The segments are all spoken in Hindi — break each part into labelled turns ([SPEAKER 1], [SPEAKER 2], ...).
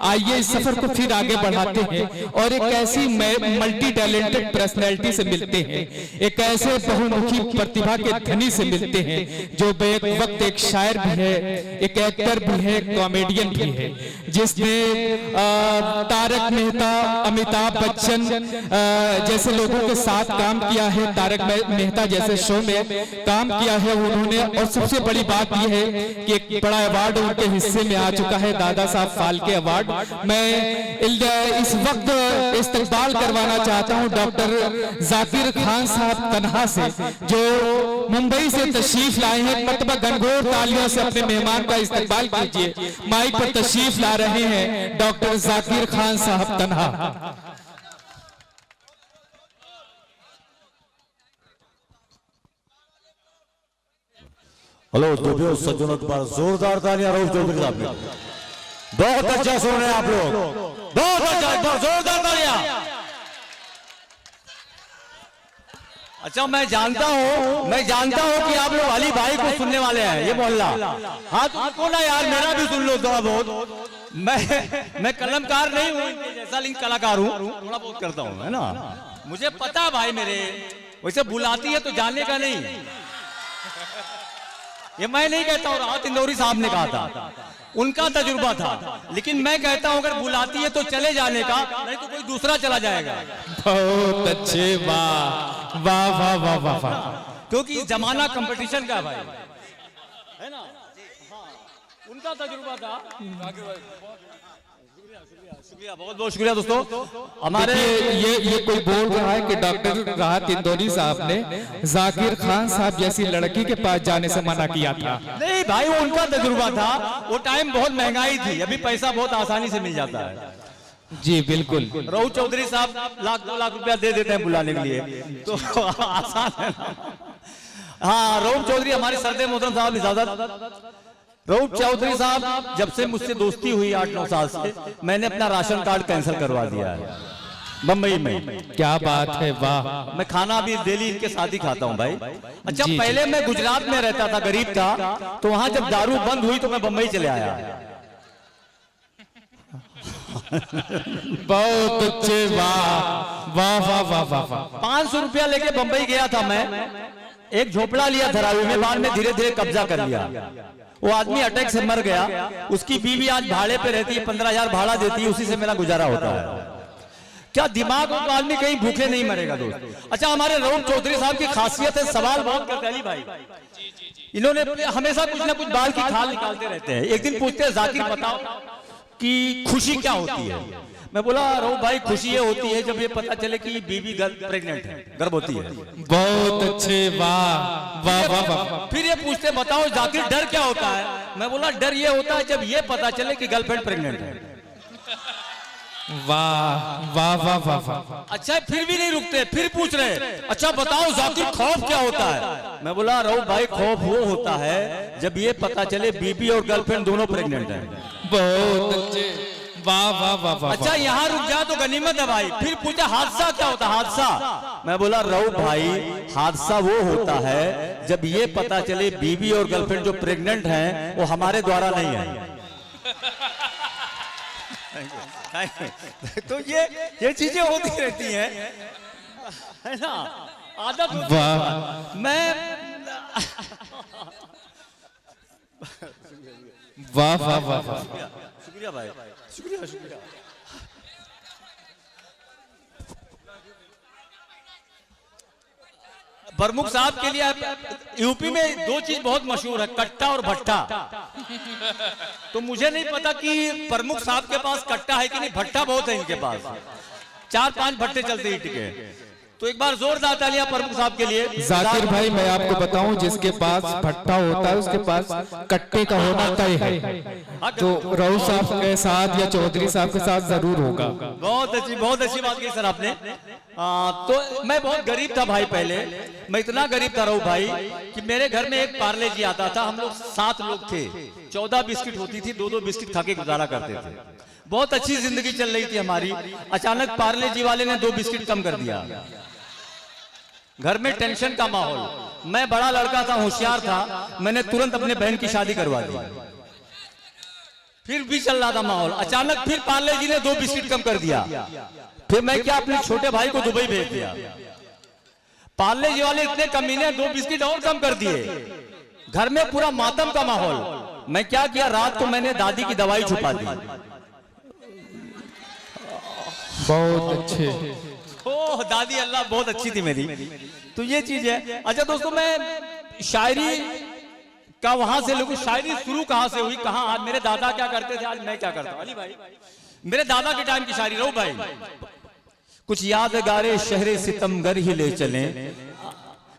[SPEAKER 1] आइए इस सफर को फिर आगे बढ़ाते हैं और एक ऐसी मल्टी टैलेंटेड पर्सनैलिटी से मिलते हैं, एक ऐसे बहुमुखी प्रतिभा के धनी से मिलते हैं जो बेक वक्त एक शायर भी है, एक एक्टर भी है, कॉमेडियन भी है, जिसने तारक मेहता, अमिताभ बच्चन जैसे लोगों के साथ काम किया है, तारक मेहता जैसे शो में काम किया है उन्होंने। और सबसे बड़ी बात यह है कि एक बड़ा अवार्ड उनके हिस्से में आ चुका है, दादा साहब फाल्के अवार्ड। मैं इस वक्त इस्तकबाल करवाना चाहता हूं डॉक्टर जाकिर खान साहब तन्हा से, जो मुंबई से तशरीफ लाए हैं। मर्तबा गणगौर तालियों से अपने मेहमान का इस्तकबाल कीजिए। माइक पर तशरीफ ला रहे हैं डॉक्टर जाकिर खान साहब तन्हा।
[SPEAKER 2] हेलो दोस्तों, सज्जनों पर जोरदार तालियां रऊफ चौधरी साहब ने। बहुत अच्छा सुन रहे हैं आप लोग, बहुत अच्छा, एक बार जोरदार तालियां। अच्छा, मैं जानता हूं कि आप लोग अली भाई को सुनने वाले हैं, ये मोहल्ला। हाँ तो आपको ना यार मेरा भी सुन लो थोड़ा बहुत। मैं कलमकार नहीं हूं इनके जैसा, लेकिन कलाकार हूं, थोड़ा बहुत करता हूं, है ना। मुझे पता भाई मेरे वैसे बुलाती है तो जाने का नहीं, ये मैं नहीं कहता हूं, राहत इंदौरी साहब ने कहा था, उनका तजुर्बा था। लेकिन मैं कहता हूं अगर बुलाती है तो चले जाने का, नहीं तो कोई दूसरा चला जाएगा।
[SPEAKER 1] बहुत अच्छे, वाह वाह वाह वाह वाह वाह,
[SPEAKER 2] क्योंकि जमाना कंपटीशन का भाई, है ना। हाँ, उनका तजुर्बा था। शुक्रिया, बहुत बहुत शुक्रिया दोस्तों। हमारे
[SPEAKER 1] ये कोई बोल रहा है कि डॉक्टर राहत इंदौरी साहब ने जाकिर खान साहब जैसी लड़की के पास जाने से मना किया था।
[SPEAKER 2] नहीं भाई, वो उनका तजुर्बा था, वो टाइम बहुत महंगाई थी, अभी पैसा बहुत आसानी से मिल जाता है।
[SPEAKER 1] जी बिल्कुल,
[SPEAKER 2] रऊफ चौधरी साहब लाख 2 लाख रुपया दे देते हैं बुलाने के लिए, तो आसान है। हाँ, रऊफ चौधरी हमारे सरदे मोहतरम साहब इजाजत। रऊफ चौधरी साहब जब से मुझसे दोस्ती हुई 8-9 साल से, मैंने अपना राशन कार्ड कैंसिल करवा दिया है बम्बई में।
[SPEAKER 1] क्या बात है, वाह।
[SPEAKER 2] मैं खाना भी डेली इनके साथ ही खाता हूँ भाई। अच्छा, पहले मैं गुजरात में रहता था, गरीब था, तो वहां जब दारू बंद हुई तो मैं बम्बई चले आया।
[SPEAKER 1] बहुत अच्छे, वाह वाह वाह वाह वाह।
[SPEAKER 2] 500 रुपया लेके बम्बई गया था मैं, एक झोपड़ा लिया धरावी में, बाद में धीरे धीरे कब्जा कर लिया। वो आदमी अटैक से मर गया, उसकी बीवी आज भाड़े पे रहती है, 15,000 भाड़ा देती है, उसी से मेरा गुजारा होता है। क्या दिमाग हो तो आदमी कहीं भूखे नहीं मरेगा दोस्त। अच्छा, हमारे रऊफ चौधरी साहब की खासियत है, सवाल बहुत करते हैं भाई। इन्होंने हमेशा कुछ ना कुछ बाल की खाल निकालते रहते हैं। एक दिन पूछते हैं, जाकिर बताओ कि खुशी क्या होती है। मैं बोला, रऊफ भाई खुशी ये होती है जब ये पता चले कि बीवी प्रेग्नेंट है, गर्भवती है।
[SPEAKER 1] बहुत अच्छे, वाह वाह वाह वाह।
[SPEAKER 2] फिर ये पूछते, बताओ जाकिर डर क्या होता है। मैं बोला, डर ये होता है जब ये पता चले कि गर्लफ्रेंड प्रेग्नेंट है।
[SPEAKER 1] वाह वाह वाह वाह वाह।
[SPEAKER 2] अच्छा, फिर भी नहीं रुकते, फिर पूछ रहे, अच्छा बताओ जाकिर खौफ क्या होता है। मैं बोला, रऊफ भाई खौफ वो होता है जब ये पता चले बीबी और गर्लफ्रेंड दोनों प्रेग्नेंट है।
[SPEAKER 1] बहुत अच्छे, वाह वाह वाह वाह।
[SPEAKER 2] अच्छा, यहाँ रुक जा तो गनीमत है भाई। फिर पूछा, हादसा क्या होता है, हादसा। मैं बोला, रऊफ भाई हादसा वो होता है जब ये पता चले बीबी और गर्लफ्रेंड जो प्रेग्नेंट हैं वो हमारे द्वारा नहीं है। तो ये चीजें होती रहती हैं, है ना, आदत होती है।
[SPEAKER 1] वाह,
[SPEAKER 2] मैं
[SPEAKER 1] वाह वाह वाह वाह।
[SPEAKER 2] शुक्रिया भाई, शुक्रिया शुक्रिया। प्रमुख साहब के लिए यूपी में 2 चीज बहुत मशहूर है, कट्टा और भट्टा। तो मुझे नहीं पता कि प्रमुख साहब के पास कट्टा है कि नहीं, भट्टा बहुत है इनके पास, 4-5 भट्टे चलते ईंट के। तो एक बार जोरदार तालियां प्रमुख साहब के लिए।
[SPEAKER 1] जाकिर भाई, मैं आपको बताऊं, जिसके पास भट्टा होता है उसके पास कट्टे का होना तय है, तो रऊफ साहब के साथ या चौधरी साहब के साथ जरूर होगा।
[SPEAKER 2] बहुत अच्छी बात की सर आपने। तो मैं बहुत गरीब था भाई, पहले मैं इतना गरीब था रऊफ भाई कि मेरे घर में एक पार्ले जी आता था। हम लोग 7 लोग थे, 14 बिस्किट होती थी, 2-2 बिस्किट खा के गुजारा करते थे। बहुत अच्छी जिंदगी चल रही थी हमारी। अचानक पार्ले जी वाले ने 2 बिस्किट कम कर दिया। घर में टेंशन का माहौल। मैं बड़ा लड़का था, होशियार था, मैंने तुरंत अपने बहन की शादी करवा दी। फिर भी चल रहा था माहौल। अचानक फिर पार्ले जी ने 2 बिस्किट कम कर दिया। फिर मैं क्या अपने छोटे भाई को दुबई भेज दिया। पार्ले जी वाले इतने कमीने 2 बिस्किट और कम कर दिए। घर में पूरा मातम का माहौल। मैं क्या किया, रात को मैंने दादी की दवाई छुपा दी।
[SPEAKER 1] बहुत अच्छे।
[SPEAKER 2] ओह दादी अल्लाह बहुत अच्छी थी मेरी। तो ये चीज है। अच्छा दोस्तों, मैं शायरी का वहां से लोगों, शायरी शुरू कहां से हुई, कहां आज मेरे दादा क्या करते थे, आज मैं क्या करता हूं। अली भाई, मेरे दादा के टाइम की शायरी रो भाई। कुछ यादगारे शहरे सितमगर ही ले चले,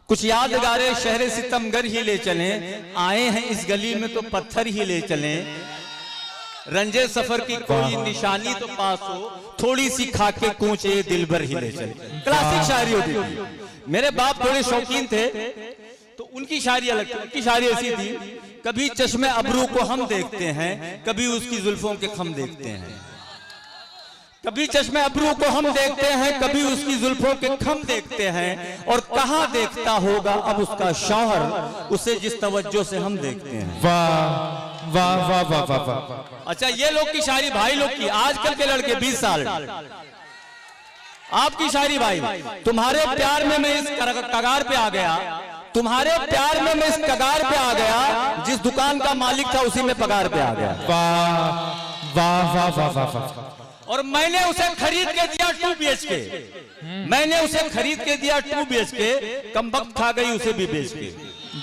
[SPEAKER 2] कुछ यादगारे शहरे सितमगर ही ले चले, आए हैं इस गली में तो पत्थर ही ले चले, रंजे सफर की कोई निशानी तो पास हो, थोड़ी सी खाके कूचे दिल भर ही ले चले। क्लासिक शायरी होती थी। मेरे बाप थोड़े शौकीन थे तो उनकी शायरी अलग थी। उनकी शायरी ऐसी थी, कभी चश्मे अबरू को हम देखते हैं, कभी उसकी जुल्फों के खम देखते हैं। कभी चश्मे अबरू को हम देखते हैं, कभी उसकी जुल्फों के खम देखते हैं, और कहाँ देखता होगा अब उसका शौहर, उसे जिस तवज्जो से हम देखते हैं।
[SPEAKER 1] वाह वाह वाह वाह वाह वाह।
[SPEAKER 2] अच्छा, ये लोग की शायरी भाई लोग की। आजकल के लड़के 20 साल, आपकी शायरी भाई, तुम्हारे प्यार में मैं इस कगार पे आ गया, तुम्हारे प्यार में मैं इस कगार पे आ गया, जिस दुकान का मालिक था उसी में पगार पे आ गया।
[SPEAKER 1] वाह वाह वाह वाह वाह वाह।
[SPEAKER 2] और मैंने उसे खरीद के दिया 2 BHK, मैंने उसे खरीद के दिया 2 BHK, कम वक्त खा गई उसे भी बेच के।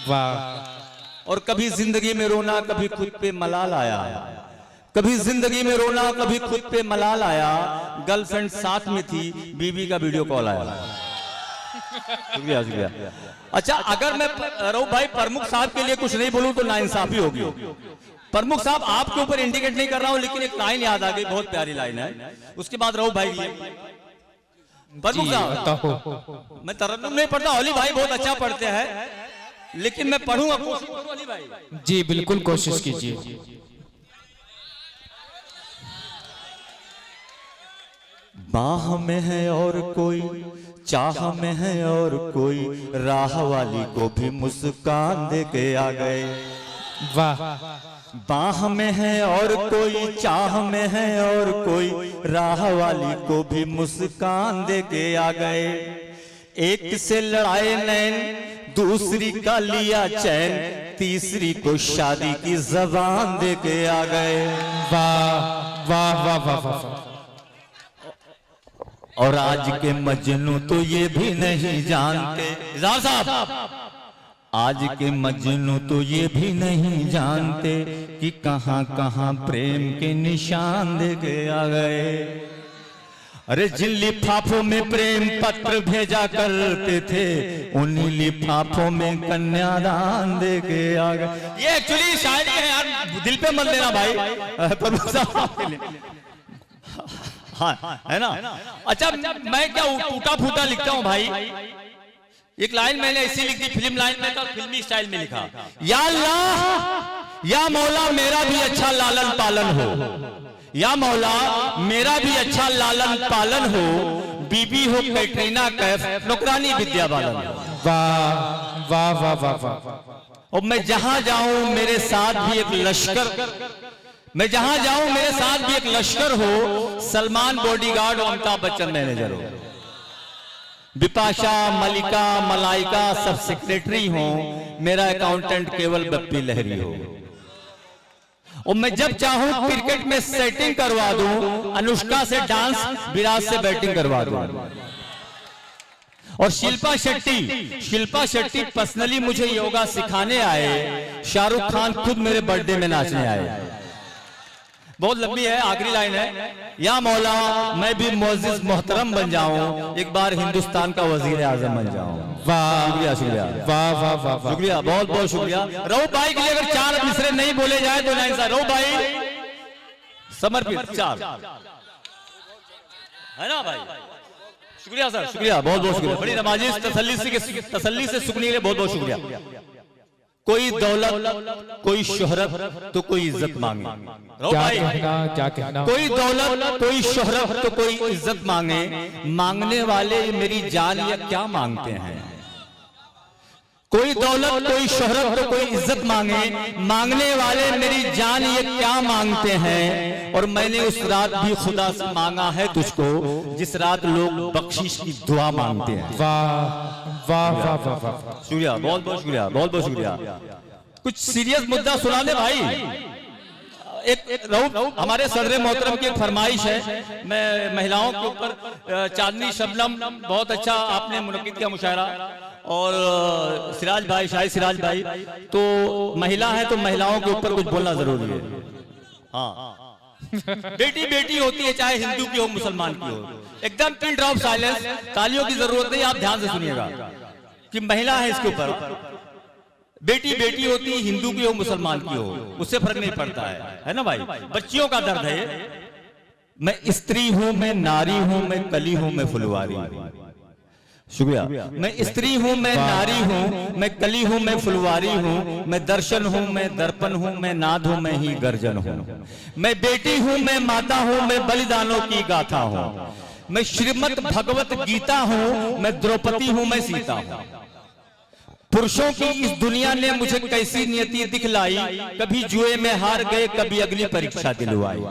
[SPEAKER 1] वाह।
[SPEAKER 2] और कभी जिंदगी में रोना, कभी खुद पे मलाल आया, कभी जिंदगी में रोना, कभी खुद पे मलाल आया, गर्लफ्रेंड साथ में थी, बीवी का वीडियो कॉल आया। शुक्रिया शुक्रिया। अच्छा, अगर मैं रऊफ भाई प्रमुख साहब के लिए कुछ नहीं बोलूं तो नाइंसाफी होगी। प्रमुख साहब आपके ऊपर इंडिकेट नहीं कर रहा हूं, लेकिन एक लाइन याद आ गई, बहुत प्यारी लाइन है। उसके बाद रऊफ भाई की। प्रमुख साहब, मैं तरन्नुम नहीं पढ़ता, अली भाई बहुत अच्छा पढ़ते हैं, लेकिन मैं पढ़ूंगा, कोशिश करूं अली भाई।
[SPEAKER 1] जी बिल्कुल कोशिश कीजिए।
[SPEAKER 2] बाह में है और कोई, चाह में है और कोई, राह वाली को भी मुस्कान दे के आ गए।
[SPEAKER 1] वाह।
[SPEAKER 2] बाह में है और कोई, चाह में है और कोई, राह वाली को भी मुस्कान दे के आ गए। एक से लड़ाए नैन, दूसरी का लिया चैन, तीसरी को शादी की जबान दे के आ गए।
[SPEAKER 1] वाह वाह वाह वाह वाह।
[SPEAKER 2] और आज के मजनू तो ये भी नहीं जानते, इज़हार साहब, आज के मजनू तो ये भी नहीं जानते कि कहां कहां प्रेम के निशान दे के आ गए। अरे जिन लिफाफों में प्रेम पत्र भेजा करते थे, उन्हीं लिफाफों में कन्यादान दे के आ गए। ये एक्चुअली शायरी है यार, दिल पे मत लेना भाई, प्रभु साहब के लिए। हाँ है ना। अच्छा, मैं क्या टूटा फूटा लिखता हूँ भाई। एक लाइन मैंने ऐसी लिख दी, फिल्म लाइन में था, फिल्मी स्टाइल में लिखा, या अल्लाह या मौला मेरा भी अच्छा लालन पालन हो, या मौला मेरा भी अच्छा लालन पालन हो, बीबी हो कैटरीना कैफ, नौकरानी विद्या बालन।
[SPEAKER 1] वाह वाह वाह वाह वाह।
[SPEAKER 2] और मैं जहां जाऊं मेरे साथ भी एक लश्कर, मैं जहां जाऊं मेरे साथ भी एक लश्कर हो, सलमान बॉडीगार्ड, अमिताभ बच्चन मैनेजर हो, बिपाशा मलिका मलाइका सब सेक्रेटरी हो, मेरा अकाउंटेंट केवल बप्पी लहरी हो। और मैं जब चाहूं क्रिकेट में सेटिंग करवा दूं, अनुष्का से डांस, विराट से बैटिंग करवा दूं। और शिल्पा शेट्टी पर्सनली मुझे योगा सिखाने आए, शाहरुख खान खुद मेरे बर्थडे में नाचने आए। बहुत लंबी है, आखिरी लाइन है, या मौला मैं भी मोअज़्ज़िज़ मोहतरम बन जाऊं, एक बार हिंदुस्तान का वजीर आजम बन जाऊं।
[SPEAKER 1] वाह
[SPEAKER 2] शुक्रिया शुक्रिया,
[SPEAKER 1] वाह वाह वाह
[SPEAKER 2] शुक्रिया, बहुत बहुत शुक्रिया। रऊफ भाई के लिए अगर 4 मिसरे नहीं बोले जाए तो नहीं सर, रऊफ भाई समर्पित 4 है ना भाई। शुक्रिया सर, शुक्रिया, बहुत बहुत शुक्रिया। बड़ी नमाजिश तसल्ली से सुनने के लिए बहुत बहुत शुक्रिया। कोई दौलत, कोई शोहरत तो कोई इज्जत मांगे।
[SPEAKER 1] क्या कहना।
[SPEAKER 2] कोई दौलत, कोई शोहरत तो कोई इज्जत मांगे, मांगने वाले मेरी जान या क्या मांगते हैं। कोई दौलत कोई शोहरत तो कोई इज्जत मांगे, मांगने वाले मेरी जान ये क्या मांगते हैं। और मैंने उस रात भी खुदा से मांगा है तुझको जिस रात लोग बख्शिश की दुआ मांगते हैं।
[SPEAKER 1] वाह वाह वाह वाह वाह,
[SPEAKER 2] शुक्रिया, बहुत बहुत शुक्रिया, बहुत बहुत शुक्रिया। कुछ सीरियस मुद्दा सुना दे भाई। एक रऊफ हमारे सदर मोहतरम की एक फरमाइश है, मैं महिलाओं के ऊपर चांदनी शबनम बहुत अच्छा आपने मुनक्किद किया मुशायरा, और सिराज भाई शाहिद सिराज भाई तो महिला है तो महिलाओं के ऊपर कुछ बोलना जरूरी है। हाँ बेटी बेटी होती है, चाहे हिंदू की हो मुसलमान की हो। एकदम पिन ड्रॉप साइलेंस, तालियों की जरूरत नहीं, आप ध्यान से सुनिएगा कि महिला है इसके ऊपर। बेटी बेटी होती है, हिंदू की हो मुसलमान की हो, उससे फर्क नहीं पड़ता है ना भाई। बच्चियों का दर्द है। मैं स्त्री हूं, मैं नारी हूं, मैं कली हूं, मैं फुलवारी हूं। शुक्रिया। मैं स्त्री हूं, मैं नारी हूं, मैं कली हूं, मैं फुलवारी हूं, मैं दर्शन हूं, मैं दर्पण हूं, मैं नाद हूं, मैं ही गर्जन हूं। मैं बेटी हूं, मैं माता हूं, मैं बलिदानों की गाथा हूं। मैं श्रीमद् भगवत गीता हूं, मैं द्रौपदी हूं, मैं सीता हूं। पुरुषों की इस दुनिया ने मुझे कैसी नियति दिखलाई, कभी जुए में हार गए, कभी अगली परीक्षा दिलवाई।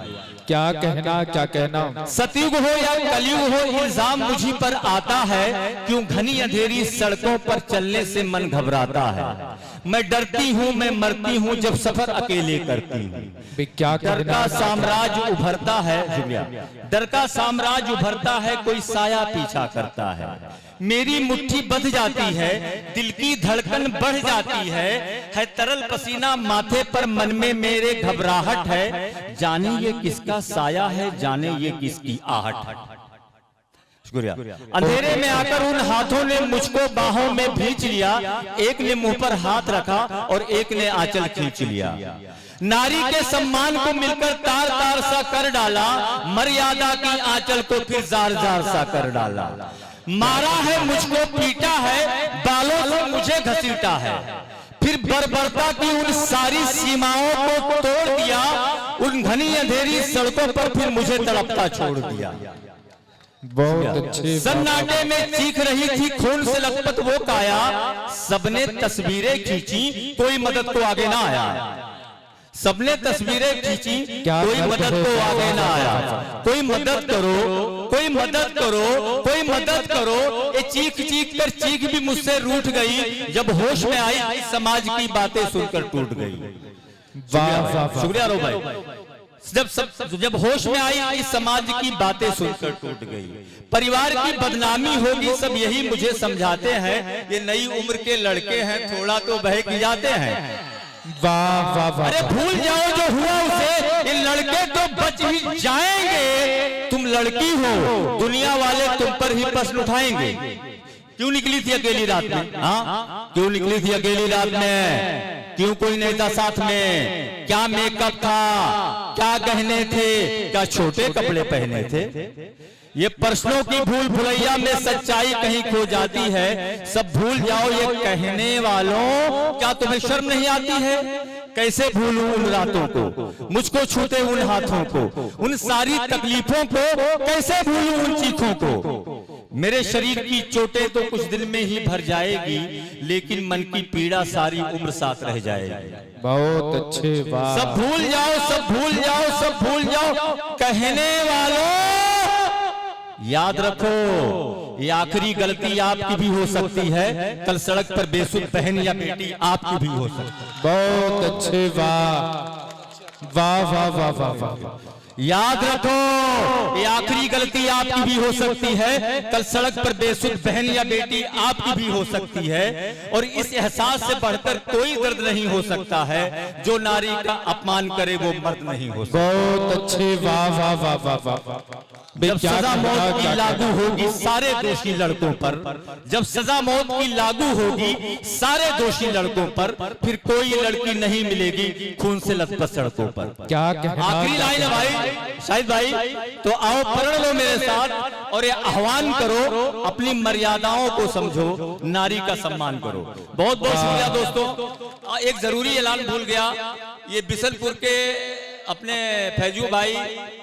[SPEAKER 1] क्या कहना क्या कहना।
[SPEAKER 2] सतयुग हो या कलयुग हो, इल्जाम मुझी पर आता है, क्यों घनी अंधेरी सड़कों पर चलने से मन घबराता है। मैं डरती हूँ, मैं मरती हूँ, जब सफर अकेले करती हूँ।
[SPEAKER 1] क्या
[SPEAKER 2] डर का साम्राज्य उभरता है, डर का साम्राज्य उभरता है, कोई साया पीछा करता है। मेरी मुट्ठी बंध जाती है, दिल की धड़कन बढ़ जाती है तरल पसीना माथे पर, मन में मेरे घबराहट है। जाने ये किसका साया है, जाने ये किसकी आहट है। शुक्रिया। अंधेरे में आकर उन हाथों ने मुझको बाहों में भींच लिया, एक ने मुंह पर हाथ रखा और एक ने आंचल खींच लिया। नारी के सम्मान को मिलकर तार तार सा कर डाला, मर्यादा की आंचल को फिर जार जार सा कर डाला। मारा है मुझको, पीटा है, बालों से मुझे घसीटा है, फिर बर्बरता की उन सारी सीमाओं को तोड़ दिया। उन घनी अंधेरी सड़कों पर फिर मुझे तड़पता छोड़ दिया।
[SPEAKER 1] बहुत अच्छे।
[SPEAKER 2] सन्नाटे में चीख रही थी खून से लथपथ वो काया, सबने तस्वीरें खींची, कोई मदद को आगे ना आया। सबने तस्वीरें खींची, कोई मदद को आगे ना आया। कोई मदद करो, कोई मदद करो, कोई मदद करो। ये चीख चीख कर चीख भी मुझसे रूठ गई, जब होश में आई समाज की बातें सुनकर टूट गई। शुक्रिया रो भाई। जब होश में आई इस समाज की बातें सुनकर टूट गई। परिवार की बदनामी होगी, सब यही मुझे समझाते हैं। ये नई उम्र के लड़के हैं, थोड़ा तो बहक जाते हैं।
[SPEAKER 1] वाह वाह वाह।
[SPEAKER 2] अरे भूल जाओ जो हुआ उसे, ये लड़के तो बच ही जाएंगे। तुम लड़की हो, दुनिया वाले तुम पर ही प्रश्न उठाएंगे। क्यों निकली थी अकेली रात में? हाँ, क्यों निकली थी अकेली रात में? क्यों कोई नहीं था साथ में? क्या मेकअप था, क्या गहने थे, क्या छोटे कपड़े पहने थे? ये प्रश्नों की भूल भुलैया में सच्चाई कहीं खो जाती है। सब भूल जाओ ये कहने वालों, क्या तुम्हें शर्म नहीं आती है? कैसे भूलूं उन रातों को, मुझको छूते उन हाथों को, उन सारी तकलीफों को कैसे भूलूं उन चीखों को। मेरे शरीर की चोटें तो कुछ दिन में ही भर जाएगी, लेकिन मन की पीड़ा सारी उम्र साथ रह जाएगी।
[SPEAKER 1] बहुत अच्छे। वाह।
[SPEAKER 2] सब भूल जाओ, सब भूल जाओ, सब भूल जाओ कहने वालों, याद रखो ये आखिरी गलती आपकी भी हो सकती है। कल सड़क पर बेसुध बहन या बेटी आपकी भी हो सकती है।
[SPEAKER 1] बहुत अच्छे। वाह वाह वाह वाह वाह वाह।
[SPEAKER 2] याद रखो ये आखिरी गलती आपकी भी हो सकती है। कल सड़क पर बेसुध बहन या बेटी आपकी भी हो सकती है। और इस एहसास से बढ़कर कोई दर्द नहीं हो सकता है, जो नारी का अपमान करे वो मर्द नहीं हो सकता।
[SPEAKER 1] बहुत अच्छे। वाह वाह वाह वाह वाह।
[SPEAKER 2] जब सजा मौत की लागू होगी सारे दोषी लड़कों पर, जब सजा मौत की लागू होगी सारे दोषी लड़कों पर, फिर कोई लड़की नहीं मिलेगी खून से लथपथ सड़कों पर।
[SPEAKER 1] क्या कहना।
[SPEAKER 2] आखिरी लाइन है भाई शाहिद भाई, तो आओ प्रण लो मेरे साथ और ये आह्वान करो, अपनी मर्यादाओं को समझो, नारी का सम्मान करो। बहुत बहुत शुक्रिया दोस्तों। एक जरूरी ऐलान भूल गया, ये बिशनपुर के अपने फैजू भाई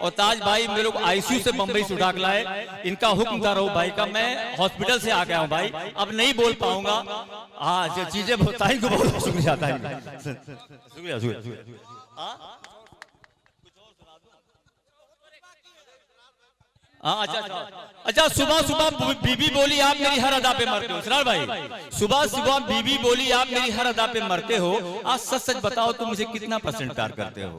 [SPEAKER 2] और ताज भाई मेरे लोग आईसीयू से बंबई से उठा के लाए। इनका हुक्म था रहो भाई का, मैं हॉस्पिटल से आ गया हूँ भाई, अब नहीं बोल पाऊंगा। हाँ जो चीजें बताई को बहुत शुक्रिया था, शुक्रिया शुक्रिया। अच्छा सुबह सुबह बीबी बोली आप मेरी हर अदा पे मरते हो। सरार भाई सुबह सुबह बीबी बोली आप मेरी हर अदा पे मरते हो, आज सच सच बताओ तुम मुझे कितना % प्यार करते हो।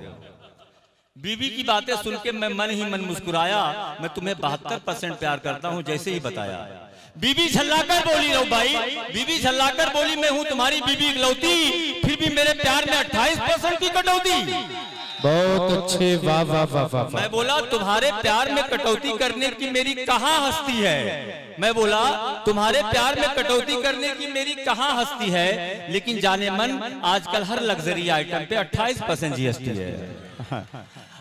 [SPEAKER 2] बीबी की बातें सुन के मैं मन ही मन मुस्कुराया, मैं तुम्हें 72% प्यार करता हूँ जैसे ही बताया। बीबी झल्लाकर बोली रहो भाई, बीबी झल्लाकर बोली मैं हूँ तुम्हारी बीबी इकलौती, फिर भी मेरे प्यार में 28% की कटौती।
[SPEAKER 1] बहुत अच्छे, वाह वाह वाह वाह।
[SPEAKER 2] मैं बोला तुम्हारे प्यार में कटौती करने की मेरी कहाँ हस्ती है, मैं बोला तुम्हारे प्यार में कटौती करने की मेरी कहाँ हस्ती है, लेकिन जाने मन आजकल हर लग्जरी आइटम पे 28% GST है।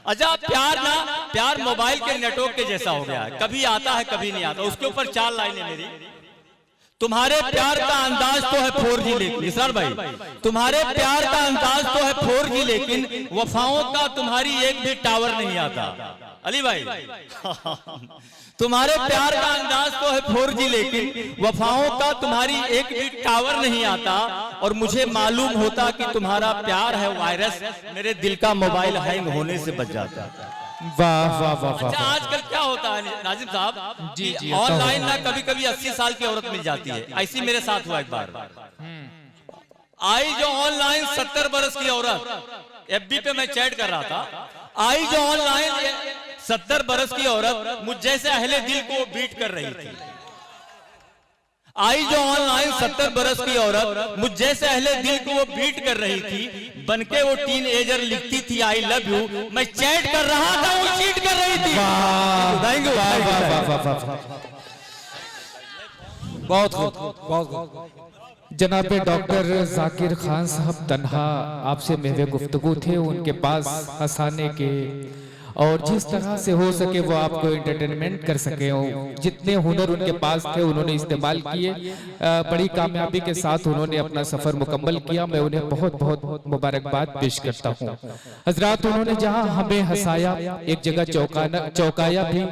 [SPEAKER 2] अच्छा प्यार मोबाइल के नेटवर्क के जैसा हो गया है, कभी आता है कभी नहीं आता। उसके ऊपर 4 लाइनें मेरी। तुम्हारे प्यार का अंदाज तो है 4G, लेकिन इसरार भाई तुम्हारे प्यार का अंदाज तो है 4G, लेकिन वफाओं का तुम्हारी एक भी टावर नहीं आता। अली भाई तुम्हारे प्यार का अंदाज तो है 4G, लेकिन वफाओं का तुम्हारी एक भी टावर नहीं आता। और मुझे मालूम होता कि तुम्हारा प्यार है वायरस, मेरे दिल का मोबाइल हैंग होने से बच जाता।
[SPEAKER 1] वाह वाह वाह।
[SPEAKER 2] अच्छा आजकल क्या होता है नाजिम साहब, जी ऑनलाइन ना कभी कभी 80 साल की औरत मिल जाती है। ऐसी मेरे साथ हुआ एक बार, आई जो ऑनलाइन 70 बरस की औरत, FB पे मैं चैट कर रहा था, आई जो ऑनलाइन 70 बरस की औरत मुझ जैसे अहले दिल को बीट कर रही थी। आई जो ऑनलाइन 70 बरस की औरत मुझ जैसे अहले दिल को वो बीट कर रही थी, बनके वो टीन एजर लिखती थी आई लव यू, मैं चैट कर रहा था वो चीट कर रही थी।
[SPEAKER 1] बहुत जनाबे डॉक्टर जाकिर खान साहब तन्हा आपसे मेरे गुफ्तगू थे, उनके पास हंसाने के और जिस तरह से हो सके वो आपको एंटरटेनमेंट कर सके हो, जितने हुनर उनके पास थे उन्होंने इस्तेमाल किए। बड़ी कामयाबी के साथ उन्होंने अपना सफर मुकम्मल किया। मैं उन्हें बहुत बहुत मुबारकबाद पेश करता हूँ। हजरात उन्होंने जहाँ हमें हंसाया, एक जगह चौंकाया भी,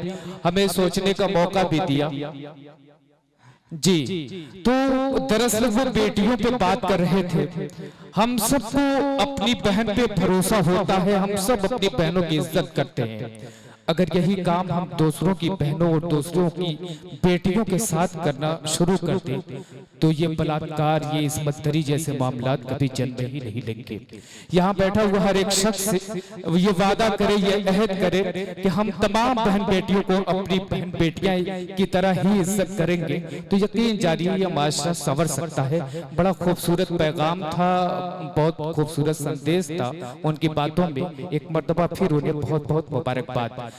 [SPEAKER 1] हमें सोचने का मौका भी दिया। जी तो दरअसल वो बेटियों पे बात कर रहे थे। हम सबको अपनी बहन पे भरोसा होता है, हम सब अपनी बहनों की इज्जत करते हैं। अगर यही काम हम दूसरों की बहनों और दूसरों की बेटियों के साथ करना शुरू कर दें तो ये बलात्कार, ये इस्मतदरी जैसे मामलात कभी जन्म ही नहीं लेंगे। यहाँ बैठा हुआ हर एक शख्स ये वादा करे, ये अहद करे कि हम तमाम बहन बेटियों को अपनी बहन बेटियां की तरह ही इज्जत करेंगे, तो यकीन जानिए ये माशरा संवर सकता है। बड़ा खूबसूरत पैगाम था, बहुत खूबसूरत संदेश था उनकी बातों में। एक मर्तबा फिर उन्हें बहुत बहुत मुबारकबाद।